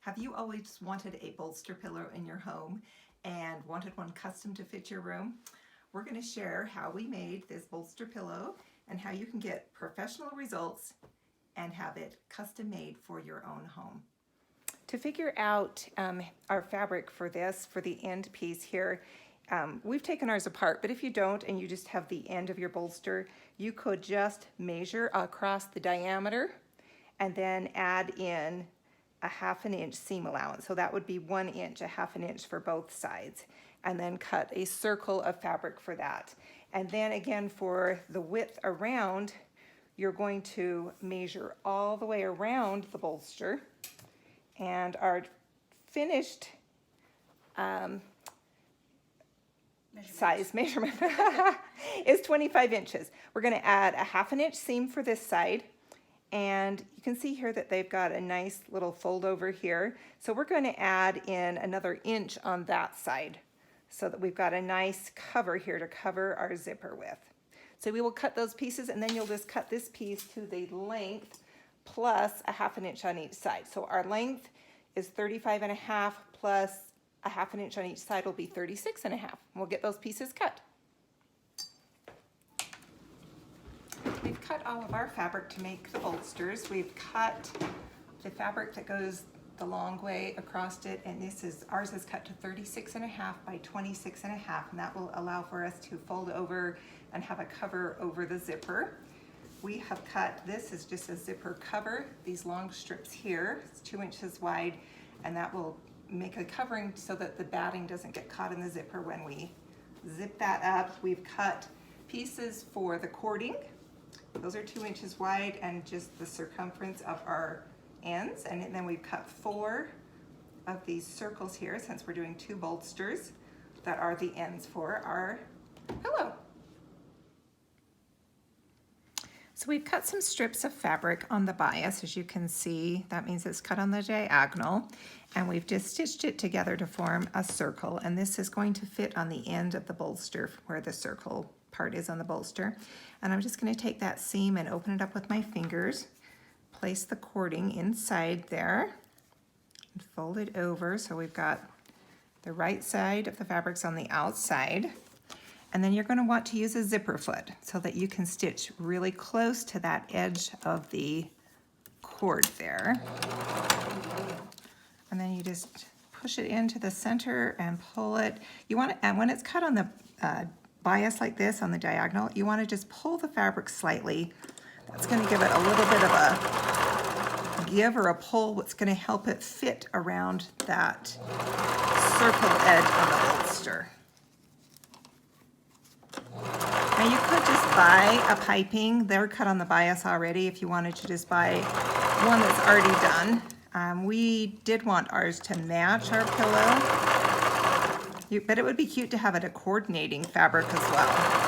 Have you always wanted a bolster pillow in your home and wanted one custom to fit your room? We're going to share how we made this bolster pillow and how you can get professional results and have it custom made for your own home. To figure out our fabric for this, for the end piece here, we've taken ours apart, but if you don't and you just have the end of your bolster, you could just measure across the diameter and then add in a 1/2 inch seam allowance. So that would be 1 inch, a 1/2 inch for both sides, and then cut a circle of fabric for that. And then again for the width around, you're going to measure all the way around the bolster, and our finished size measurement is 25 inches. We're going to add a 1/2 inch seam for this side, and you can see here that they've got a nice little fold over here. So we're going to add in another inch on that side so that we've got a nice cover here to cover our zipper with. So we will cut those pieces, and then you'll just cut this piece to the length plus a 1/2 inch on each side. So our length is 35.5 plus a 1/2 inch on each side will be 36.5. We'll get those pieces cut. We've cut all of our fabric to make the bolsters. We've cut the fabric that goes the long way across it, and ours is cut to 36.5 by 26.5, and that will allow for us to fold over and have a cover over the zipper. We have cut, this is just a zipper cover, these long strips here, it's 2 inches wide, and that will make a covering so that the batting doesn't get caught in the zipper when we zip that up. We've cut pieces for the cording. Those are 2 inches wide and just the circumference of our ends, and then we've cut 4 of these circles here since we're doing 2 bolsters that are the ends for our pillow. So we've cut some strips of fabric on the bias, as you can see. That means it's cut on the diagonal, and we've just stitched it together to form a circle, and this is going to fit on the end of the bolster where the circle part is on the bolster. And I'm just going to take that seam and open it up with my fingers, place the cording inside there, and fold it over so we've got the right side of the fabric's on the outside. And then you're going to want to use a zipper foot so that you can stitch really close to that edge of the cord there. And then you just push it into the center and pull it. You want to, and when it's cut on the bias like this on the diagonal, you want to just pull the fabric slightly. That's going to give it a little bit of a give or a pull. What's going to help it fit around that circle edge on the bolster. Now you could just buy a piping. They're cut on the bias already if you wanted to just buy one that's already done. We did want ours to match our pillow, but it would be cute to have it a coordinating fabric as well.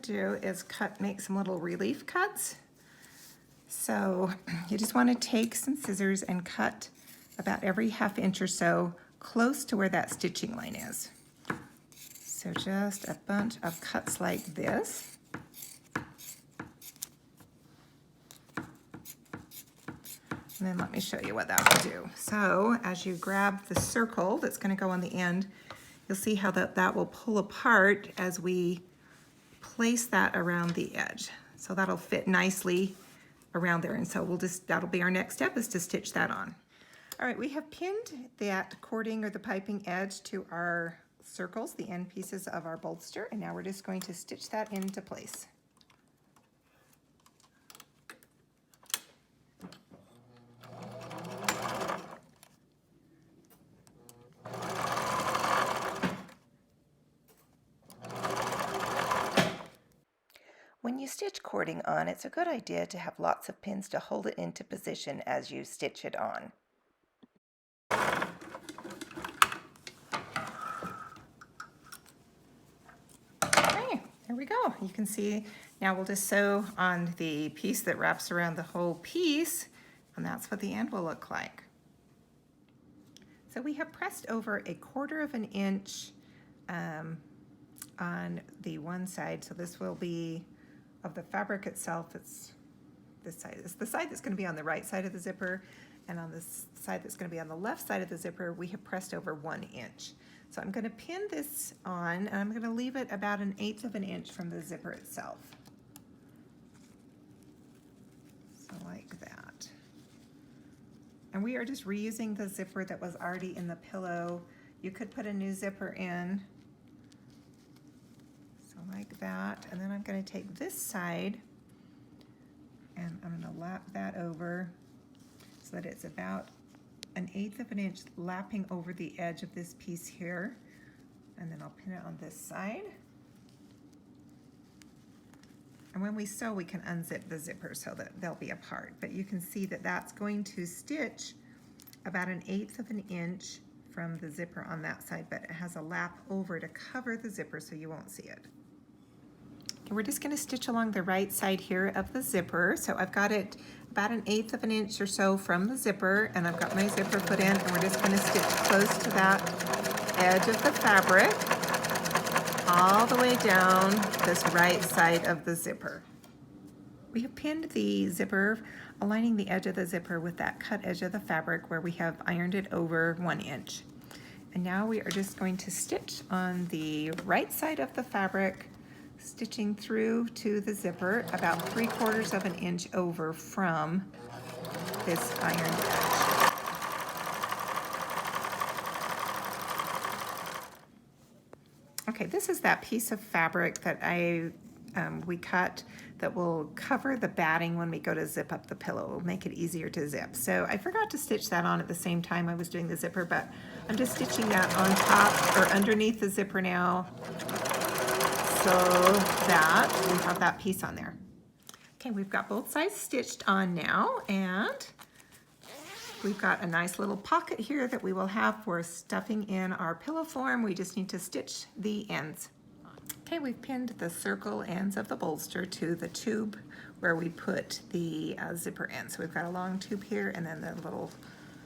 Do is make some little relief cuts. So you just want to take some scissors and cut about every 1/2 inch or so close to where that stitching line is. So just a bunch of cuts like this. And then let me show you what that will do. So as you grab the circle that's going to go on the end, you'll see how that will pull apart as we place that around the edge. So that'll fit nicely around there. And so that'll be our next step, is to stitch that on. All right, we have pinned that cording or the piping edge to our circles, the end pieces of our bolster, and now we're just going to stitch that into place. stitch cording on, it's a good idea to have lots of pins to hold it into position as you stitch it on. Okay, there we go. You can see now we'll just sew on the piece that wraps around the whole piece, and that's what the end will look like. So we have pressed over 1/4 of an inch on the one side, so this will be of the fabric itself. It's this side. It's the side that's going to be on the right side of the zipper, and on this side that's going to be on the left side of the zipper, we have pressed over 1 inch. So I'm going to pin this on, and I'm going to leave it about 1/8 of an inch from the zipper itself. So like that. And we are just reusing the zipper that was already in the pillow. You could put a new zipper in. So like that. And then I'm going to take this side and I'm going to lap that over so that it's about 1/8 of an inch lapping over the edge of this piece here. And then I'll pin it on this side. And when we sew, we can unzip the zipper so that they'll be apart. But you can see that that's going to stitch about 1/8 of an inch from the zipper on that side, but it has a lap over to cover the zipper so you won't see it. Okay, we're just going to stitch along the right side here of the zipper. So I've got it about 1/8 of an inch or so from the zipper, and I've got my zipper put in, and we're just going to stitch close to that edge of the fabric all the way down this right side of the zipper. We have pinned the zipper, aligning the edge of the zipper with that cut edge of the fabric where we have ironed it over 1 inch. And now we are just going to stitch on the right side of the fabric, stitching through to the zipper about 3/4 of an inch over from this ironed edge. Okay, this is that piece of fabric that we cut that will cover the batting when we go to zip up the pillow. It will make it easier to zip. So I forgot to stitch that on at the same time I was doing the zipper, but I'm just stitching that on top or underneath the zipper now so that we have that piece on there. Okay, we've got both sides stitched on now, and we've got a nice little pocket here that we will have for stuffing in our pillow form. We just need to stitch the ends. Okay, we've pinned the circle ends of the bolster to the tube where we put the zipper in. So we've got a long tube here and then the little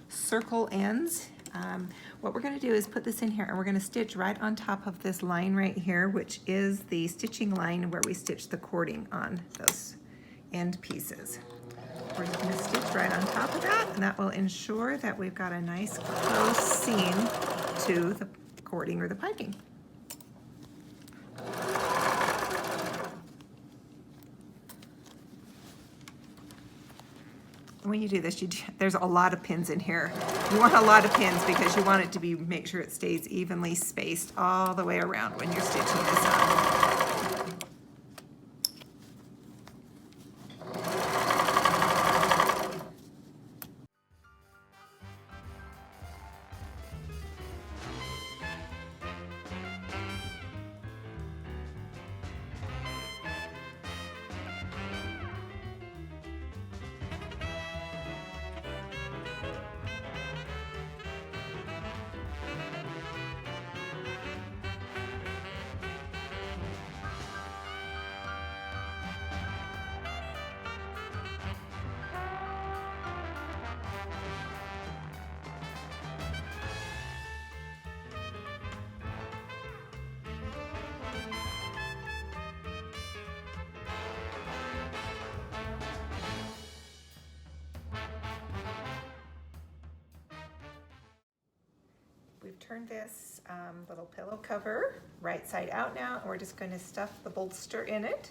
circle ends. What we're going to do is put this in here, and we're going to stitch right on top of this line right here, which is the stitching line where we stitch the cording on those end pieces. We're just going to stitch right on top of that, and that will ensure that we've got a nice close seam to the cording or the piping. When you do this, there's a lot of pins in here. You want a lot of pins because you want it to make sure it stays evenly spaced all the way around when you're stitching this up. We've turned this little pillow cover right side out now, and we're just going to stuff the bolster in it.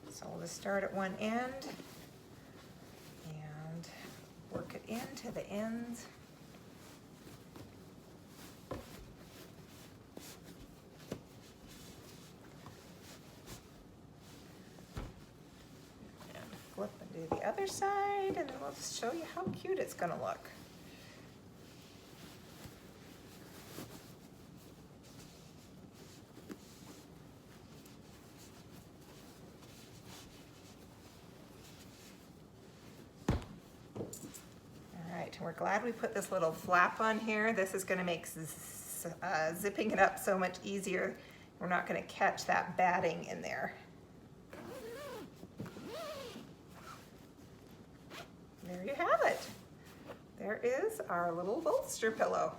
So we'll just start at one end and work it into the ends. And flip and do the other side, and then we'll just show you how cute it's going to look. right, we're glad we put this little flap on here. This is going to make zipping it up so much easier. We're not going to catch that batting in there. There you have it. There is our little bolster pillow.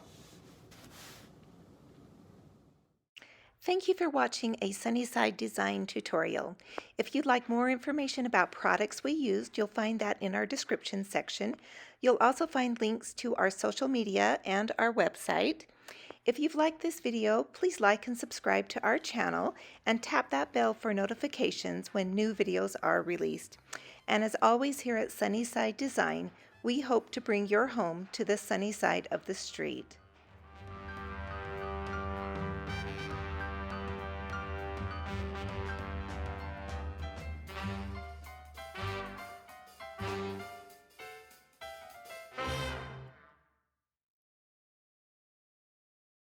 Thank you for watching a Sunnyside design tutorial. If you'd like more information about products we used, you'll find that in our description section. You'll also find links to our social media and our website. If you've liked this video, please like and subscribe to our channel and tap that bell for notifications when new videos are released. And as always here at Sunnyside Design, we hope to bring your home to the sunny side of the street.